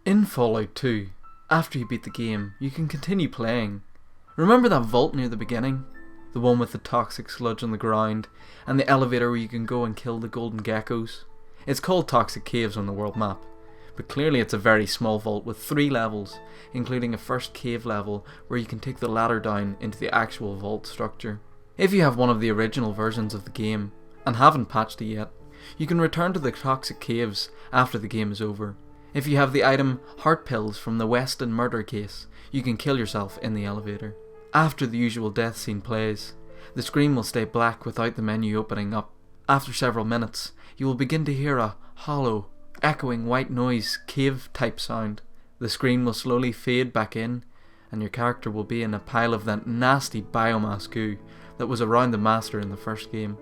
In Fallout 2, after you beat the game, you can continue playing. Remember that vault near the beginning? The one with the toxic sludge on the ground, and the elevator where you can go and kill the golden geckos? It's called Toxic Caves on the world map, but clearly it's a very small vault with 3 levels, including a first cave level where you can take the ladder down into the actual vault structure. If you have one of the original versions of the game, and haven't patched it yet, you can return to the Toxic Caves after the game is over. If you have the item Heart Pills from the Weston murder case, you can kill yourself in the elevator. After the usual death scene plays, the screen will stay black without the menu opening up. After several minutes, you will begin to hear a hollow, echoing white noise cave type sound. The screen will slowly fade back in, and your character will be in a pile of that nasty biomass goo that was around the master in the first game.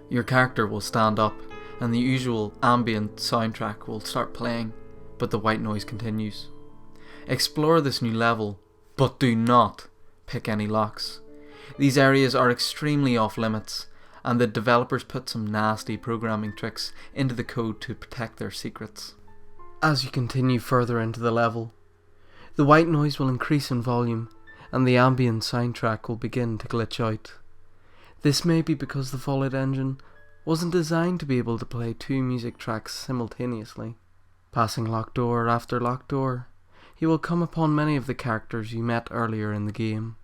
Your character will stand up, and the usual ambient soundtrack will start playing, but the white noise continues. Explore this new level, but do not pick any locks. These areas are extremely off limits, and the developers put some nasty programming tricks into the code to protect their secrets. As you continue further into the level, the white noise will increase in volume, and the ambient soundtrack will begin to glitch out. This may be because the Fallout engine wasn't designed to be able to play 2 music tracks simultaneously. Passing locked door after locked door, you will come upon many of the characters you met earlier in the game.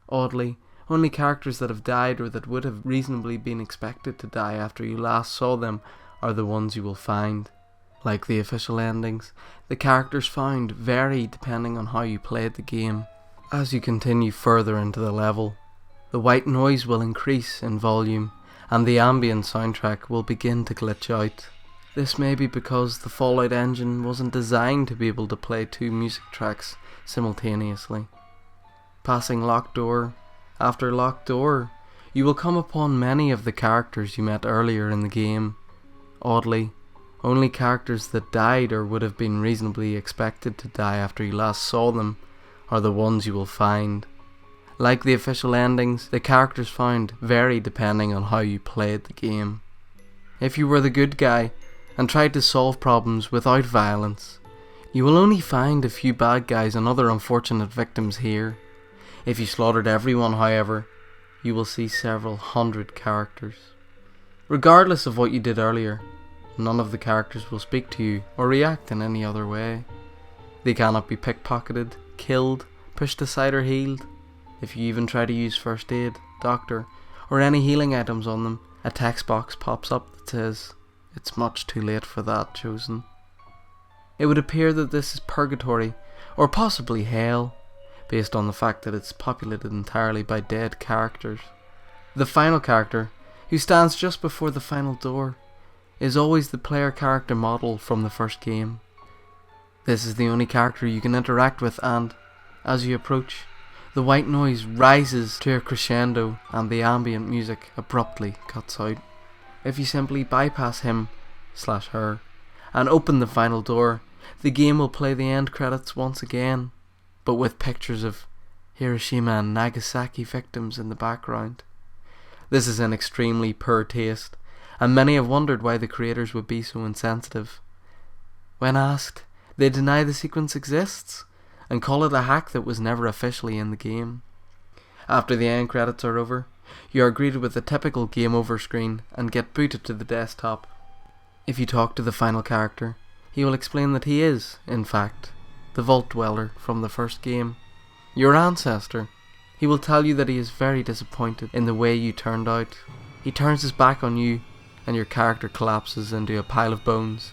Oddly, only characters that have died or that would have reasonably been expected to die after you last saw them are the ones you will find. Like the official endings, the characters found vary depending on how you played the game. As you continue further into the level, the white noise will increase in volume and the ambient soundtrack will begin to glitch out. This may be because the Fallout engine wasn't designed to be able to play 2 music tracks simultaneously. Passing locked door after locked door, you will come upon many of the characters you met earlier in the game. Oddly, only characters that died or would have been reasonably expected to die after you last saw them are the ones you will find. Like the official endings, the characters found vary depending on how you played the game. If you were the good guy and tried to solve problems without violence, you will only find a few bad guys and other unfortunate victims here. If you slaughtered everyone, however, you will see several hundred characters. Regardless of what you did earlier, none of the characters will speak to you or react in any other way. They cannot be pickpocketed, killed, pushed aside or healed. If you even try to use first aid, doctor, or any healing items on them, a text box pops up that says, "It's much too late for that, chosen." It would appear that this is purgatory, or possibly hell, based on the fact that it's populated entirely by dead characters. The final character, who stands just before the final door, is always the player character model from the first game. This is the only character you can interact with, and, as you approach, the white noise rises to a crescendo and the ambient music abruptly cuts out. If you simply bypass him/her and open the final door, the game will play the end credits once again, but with pictures of Hiroshima and Nagasaki victims in the background. This is an extremely poor taste, and many have wondered why the creators would be so insensitive. When asked, they deny the sequence exists, and call it a hack that was never officially in the game. After the end credits are over, you are greeted with a typical game over screen and get booted to the desktop. If you talk to the final character, he will explain that he is, in fact, the Vault Dweller from the first game, your ancestor. He will tell you that he is very disappointed in the way you turned out. He turns his back on you and your character collapses into a pile of bones,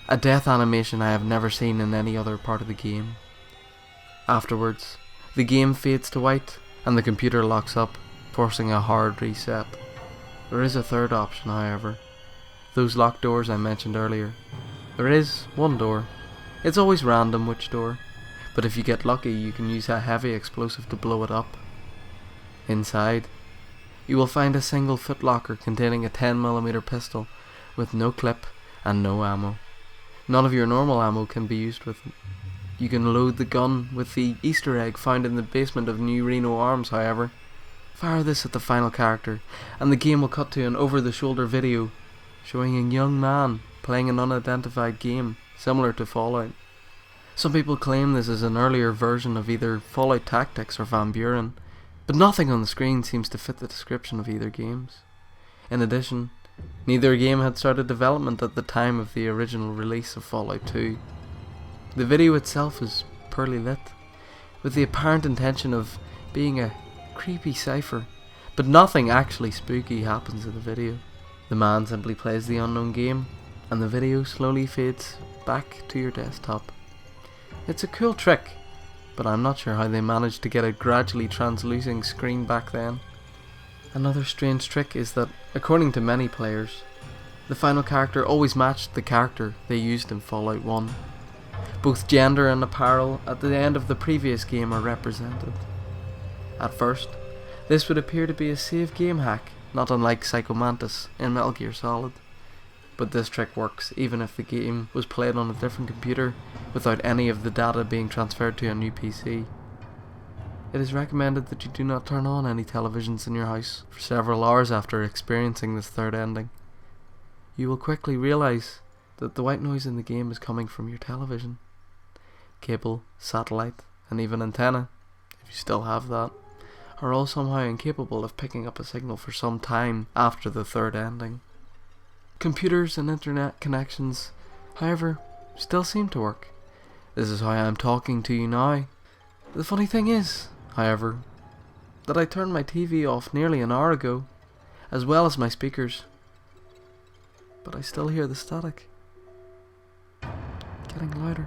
a death animation I have never seen in any other part of the game. Afterwards, the game fades to white and the computer locks up, forcing a hard reset. There is a third option, however. Those locked doors I mentioned earlier. There is one door. It's always random which door, but if you get lucky you can use a heavy explosive to blow it up. Inside, you will find a single footlocker containing a 10mm pistol with no clip and no ammo. None of your normal ammo can be used with it. You can load the gun with the Easter egg found in the basement of New Reno Arms, however. Fire this at the final character, and the game will cut to an over-the-shoulder video showing a young man playing an unidentified game similar to Fallout. Some people claim this is an earlier version of either Fallout Tactics or Van Buren, but nothing on the screen seems to fit the description of either games. In addition, neither game had started development at the time of the original release of Fallout 2. The video itself is poorly lit, with the apparent intention of being a creepy cipher, but nothing actually spooky happens in the video. The man simply plays the unknown game, and the video slowly fades back to your desktop. It's a cool trick, but I'm not sure how they managed to get a gradually translucing screen back then. Another strange trick is that, according to many players, the final character always matched the character they used in Fallout 1. Both gender and apparel at the end of the previous game are represented. At first, this would appear to be a save game hack, not unlike Psycho Mantis in Metal Gear Solid. But this trick works even if the game was played on a different computer without any of the data being transferred to a new PC. It is recommended that you do not turn on any televisions in your house for several hours after experiencing this third ending. You will quickly realise that the white noise in the game is coming from your television, cable, satellite, and even antenna, if you still have that, are all somehow incapable of picking up a signal for some time after the third ending. Computers and internet connections, however, still seem to work. This is how I am talking to you now. The funny thing is, however, that I turned my TV off nearly an hour ago, as well as my speakers, but I still hear the static getting louder.